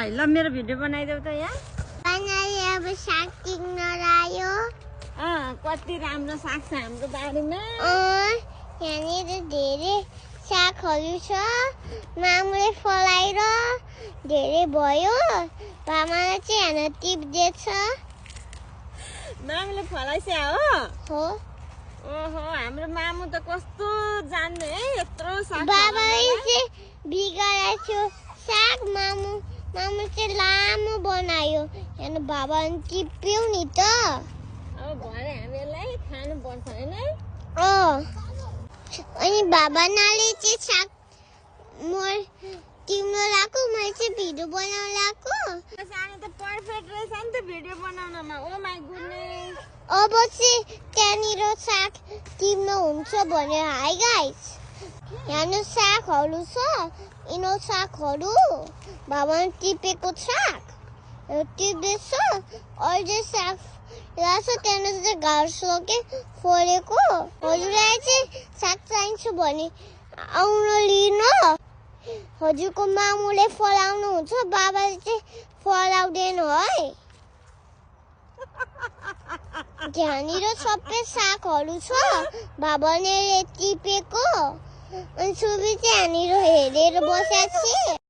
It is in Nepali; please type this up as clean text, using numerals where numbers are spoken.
भाइ ल मेरो भिडियो बनाइदेऊ त यहाँ बनाए अब साग टिक्न लायो कति राम्रो साग छ हाम्रो बारीमा यहाँनिर धेरै सागहरू छ मामुले फलाएर धेरै भयो मामाले चाहिँ यहाँ टिप्दैछ मामुले फलाइस्या हो ओहो हाम्रो मामु त कस्तो जान्ने है यत्रो साग बाबाले चाहिँ बिगारेको साग मामु चाहिँ लामो बनायो यहाँ बाबाले टिप्यो नि त अब भरे हामी यसलाई खानु पर्छ हैन अनि बाबा नाले चाहिँ साग टिप्न लाएको मैले चाहिँ भिडियो बनाउन लाएको सानो त पर्फेक्ट रहेछ नि त भिडियो बनाउनमा ओ माय गुडनेस अब चाहिँ त्यहाँनिर साग टिप्न हुन्छ भने हाई गाइस यहाँ सागहरू छ यिनो सागहरू बाबाले टिपेको साग टिप्दैछ अझै साग लाग्छ त्यहाँनिर चाहिँ घाँसले फलेको हजुरलाई चाहिँ साग चाहिन्छ भने आउनु लिन हजुरको मामुले फलाउनु हुन्छ बाबाले चाहिँ फलाउँदैन है त्यहाँनिर सबै सागहरू छ बाबाले टिपेको अनि सुबी चाहिँ यहाँनिर हेरेर बसेको छ